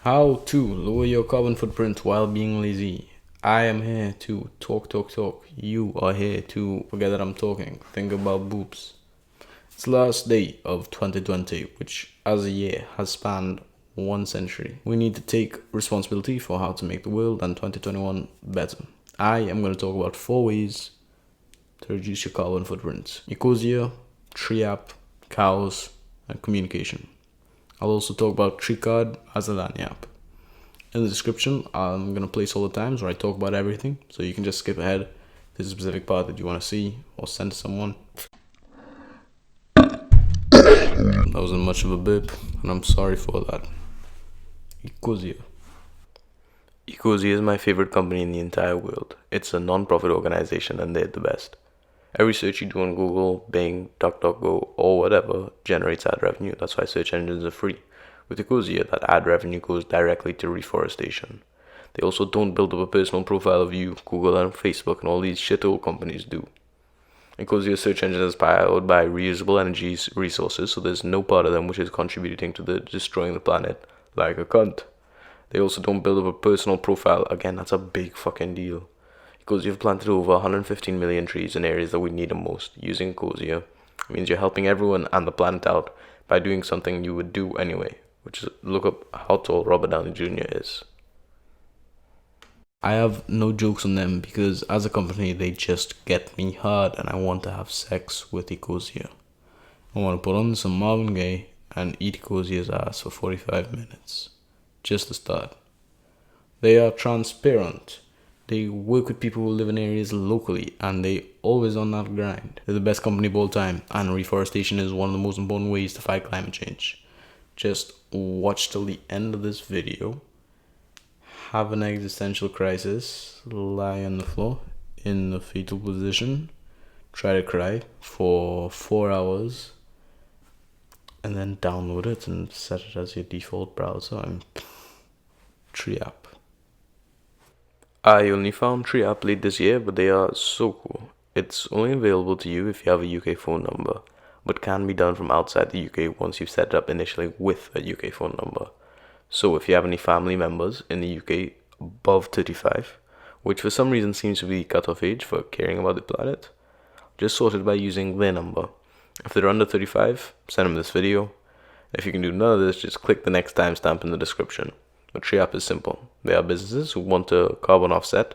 How to lower your carbon footprint while being lazy. I am here to talk. You are here to forget that I'm talking. Think about boobs. It's the last day of 2020, which as a year has spanned 1 century. We need to take responsibility for how to make the world and 2021 better. I am going to talk about 4 ways to reduce your carbon footprint. Ecosia, Treeapp, cows, and communication. I'll also talk about Treecard as a lanyard app. In the description, I'm going to place all the times where I talk about everything, so you can just skip ahead to the specific part that you want to see or send to someone. That wasn't much of a burp, and I'm sorry for that. Ecosia. Ecosia is my favorite company in the entire world. It's a non-profit organization and they're the best. Every search you do on Google, Bing, DuckDuckGo, or whatever generates ad revenue. That's why search engines are free. With Ecosia, that ad revenue goes directly to reforestation. They also don't build up a personal profile of you, Google and Facebook and all these shithole companies do. Ecosia's search engine is powered by reusable energy resources, so there's no part of them which is contributing to the destroying the planet like a cunt. They also don't build up a personal profile. Again, that's a big fucking deal. Ecosia have planted over 115 million trees in areas that we need them most. Using Ecosia means you're helping everyone and the planet out by doing something you would do anyway, which is look up how tall Robert Downey Jr. is. I have no jokes on them because as a company they just get me hard and I want to have sex with Ecosia. I want to put on some Marvin Gaye and eat Ecosia's ass for 45 minutes. Just to start. They are transparent. They work with people who live in areas locally and they always on that grind. They're the best company of all time and reforestation is one of the most important ways to fight climate change. Just watch till the end of this video, have an existential crisis, lie on the floor in the fetal position, try to cry for 4 hours, and then download it and set it as your default browser. Treeapp. I only found Treeapp late this year, but they are so cool. It's only available to you if you have a UK phone number, but can be done from outside the UK once you've set it up initially with a UK phone number. So if you have any family members in the UK above 35, which for some reason seems to be the cutoff age for caring about the planet, just sort it by using their number. If they're under 35, send them this video. If you can do none of this, just click the next timestamp in the description. But Treeapp is simple. They are businesses who want to carbon offset,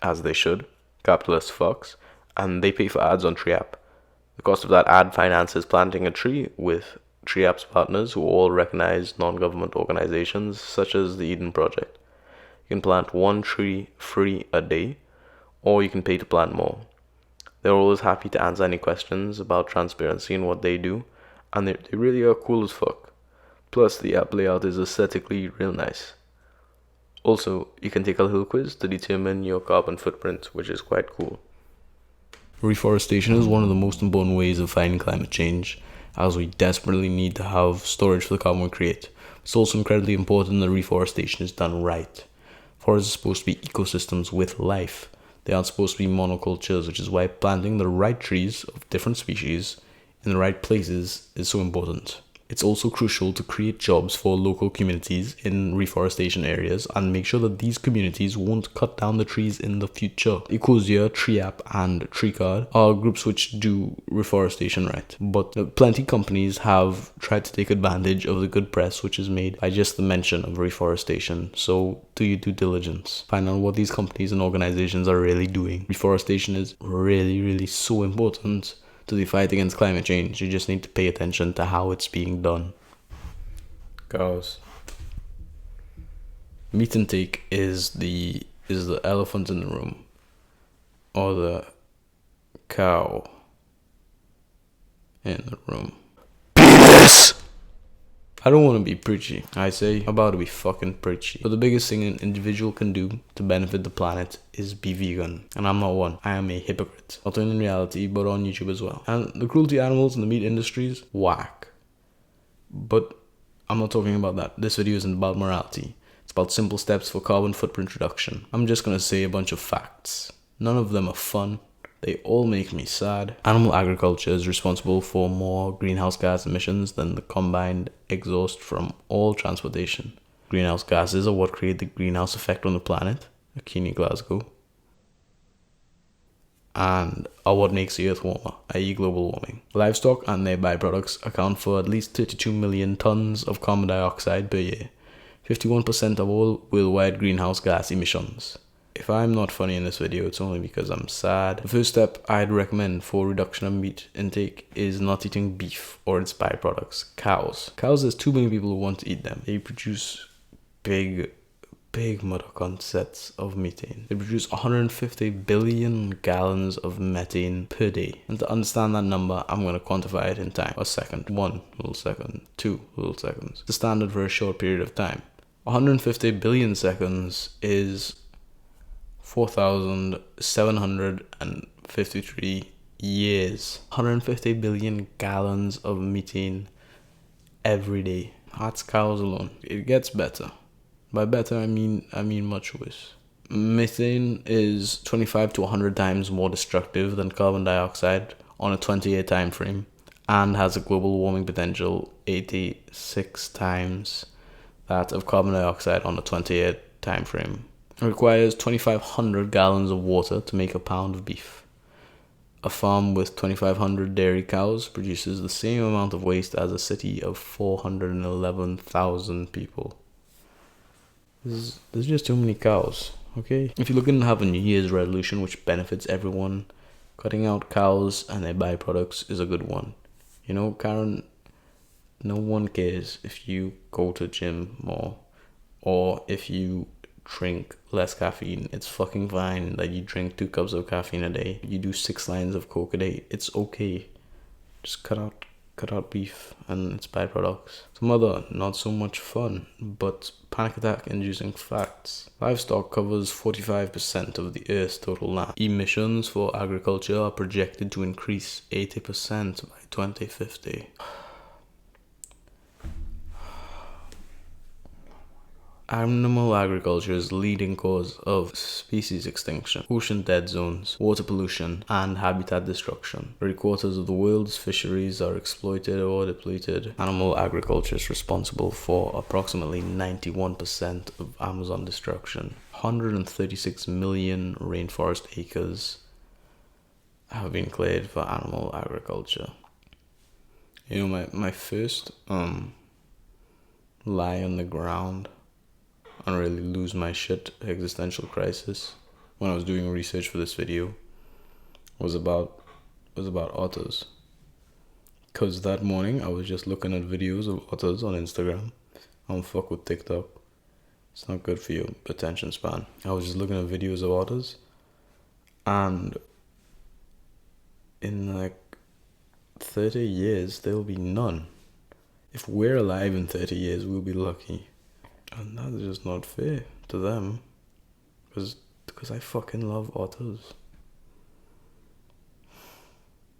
as they should, capitalist fucks, and they pay for ads on Treeapp. The cost of that ad finances planting a tree with Treeapp's partners who all recognize non-government organizations such as the Eden Project. You can plant 1 tree free a day, or you can pay to plant more. They're always happy to answer any questions about transparency and what they do, and they really are cool as fuck. Plus, the app layout is aesthetically real nice. Also, you can take a little quiz to determine your carbon footprint, which is quite cool. Reforestation is one of the most important ways of fighting climate change, as we desperately need to have storage for the carbon we create. It's also incredibly important that reforestation is done right. Forests are supposed to be ecosystems with life. They aren't supposed to be monocultures, which is why planting the right trees of different species in the right places is so important. It's also crucial to create jobs for local communities in reforestation areas and make sure that these communities won't cut down the trees in the future. Ecosia, Treeapp, and Treecard are groups which do reforestation right. But plenty companies have tried to take advantage of the good press which is made by just the mention of reforestation. So do your due diligence. Find out what these companies and organizations are really doing. Reforestation is really so important to the fight against climate change. You just need to pay attention to how it's being done. Cows. Meat intake is the elephant in the room, or the cow in the room. Penis! I don't want to be preachy. I say I'm about to be fucking preachy. But the biggest thing an individual can do to benefit the planet is be vegan. And I'm not one. I am a hypocrite. Not only in reality, but on YouTube as well. And the cruelty to animals in the meat industries, whack. But I'm not talking about that. This video isn't about morality. It's about simple steps for carbon footprint reduction. I'm just gonna say a bunch of facts. None of them are fun. They all make me sad. Animal agriculture is responsible for more greenhouse gas emissions than the combined exhaust from all transportation. Greenhouse gases are what create the greenhouse effect on the planet, akin Glasgow, and are what makes the Earth warmer, i.e. global warming. Livestock and their byproducts account for at least 32 million tons of carbon dioxide per year, 51% of all worldwide greenhouse gas emissions. If I'm not funny in this video, it's only because I'm sad. The first step I'd recommend for reduction of meat intake is not eating beef or its byproducts. Cows. Cows, there's too many people who want to eat them. They produce big mother sets of methane. They produce 150 billion gallons of methane per day. And to understand that number, I'm going to quantify it in time. A second. 1 little second. 2 little seconds. The standard for a short period of time. 150 billion seconds is 4,753 years. 150 billion gallons of methane every day. That's cows alone. It gets better. By better, I mean much worse. Methane is 25 to 100 times more destructive than carbon dioxide on a 20-year time frame, and has a global warming potential 86 times that of carbon dioxide on a 20-year time frame. It requires 2,500 gallons of water to make a pound of beef. A farm with 2,500 dairy cows produces the same amount of waste as a city of 411,000 people. There's just too many cows, okay? If you're looking to have a New Year's resolution which benefits everyone, cutting out cows and their byproducts is a good one. You know, Karen, no one cares if you go to gym more or if you drink less caffeine. It's fucking fine that you drink 2 cups of caffeine a day. You do 6 lines of coke a day. It's okay. Just cut out beef and its byproducts. Some other not so much fun but panic attack inducing facts. Livestock covers 45% of the Earth's total land. Emissions for agriculture are projected to increase 80% by 2050. Animal agriculture is the leading cause of species extinction, ocean dead zones, water pollution, and habitat destruction. 3/4 of the world's fisheries are exploited or depleted. Animal agriculture is responsible for approximately 91% of Amazon destruction. 136 million rainforest acres have been cleared for animal agriculture. You know, my first lie on the ground and really lose my shit existential crisis when I was doing research for this video was about otters. Cause that morning I was just looking at videos of otters on Instagram. I don't fuck with TikTok. It's not good for your attention span. I was just looking at videos of otters, and in like 30 years there'll be none. If we're alive in 30 years, we'll be lucky. And that's just not fair to them, because I fucking love otters.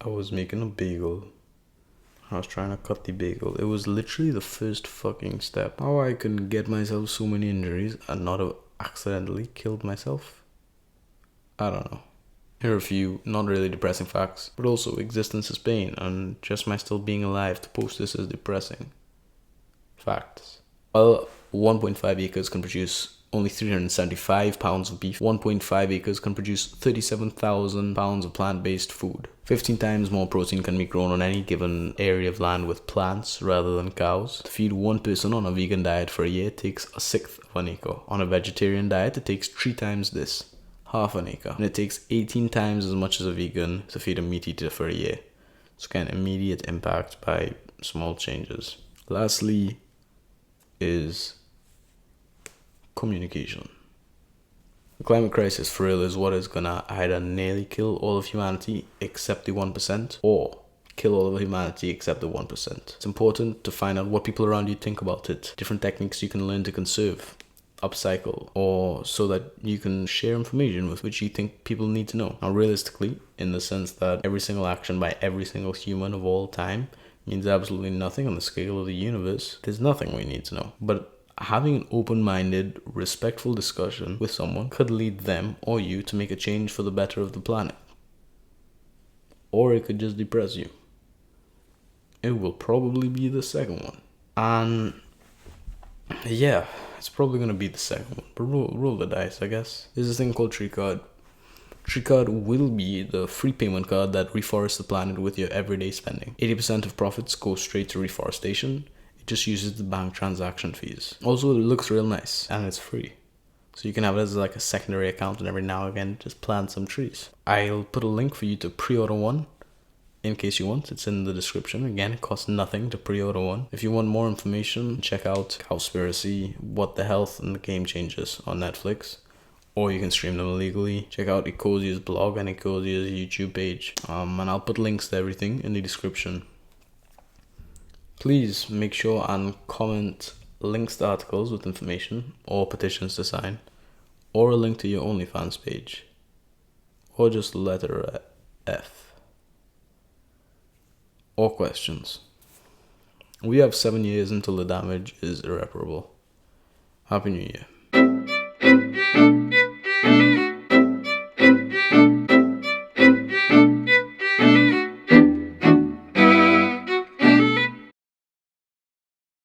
I was making a bagel. I was trying to cut the bagel. It was literally the first fucking step. How I can get myself so many injuries and not have accidentally killed myself? I don't know. Here are a few not really depressing facts, but also existence is pain, and just my still being alive to post this is depressing. Facts. Well, 1.5 acres can produce only 375 pounds of beef. 1.5 acres can produce 37,000 pounds of plant-based food. 15 times more protein can be grown on any given area of land with plants rather than cows. To feed one person on a vegan diet for a year takes 1/6 of an acre. On a vegetarian diet, it takes 3 times this, half an acre. And it takes 18 times as much as a vegan to feed a meat eater for a year. So again, immediate impact by small changes. Lastly is communication. The climate crisis for real is what is gonna either nearly kill all of humanity except the 1%, or kill all of humanity except the 1%. It's important to find out what people around you think about it, different techniques you can learn to conserve, upcycle, or so that you can share information with which you think people need to know. Now, realistically, in the sense that every single action by every single human of all time means absolutely nothing on the scale of the universe, there's nothing we need to know. But having an open-minded, respectful discussion with someone could lead them or you to make a change for the better of the planet. Or it could just depress you. It will probably be the second one. And yeah, It's probably going to be the second one, but roll the dice, I guess. There's this thing called Treecard. Treecard will be the free payment card that reforests the planet with your everyday spending. 80% of profits go straight to reforestation. It just uses the bank transaction fees. Also, it looks real nice and it's free. So you can have it as like a secondary account and every now and again just plant some trees. I'll put a link for you to pre-order one in case you want. It's in the description. Again, it costs nothing to pre-order one. If you want more information, check out Cowspiracy, What the Health, and the Game Changers on Netflix. Or you can stream them illegally. Check out Ecosia's blog and Ecosia's YouTube page. And I'll put links to everything in the description. Please make sure and comment links to articles with information or petitions to sign, or a link to your OnlyFans page, or just the letter F, or questions. We have 7 years until the damage is irreparable. Happy New Year.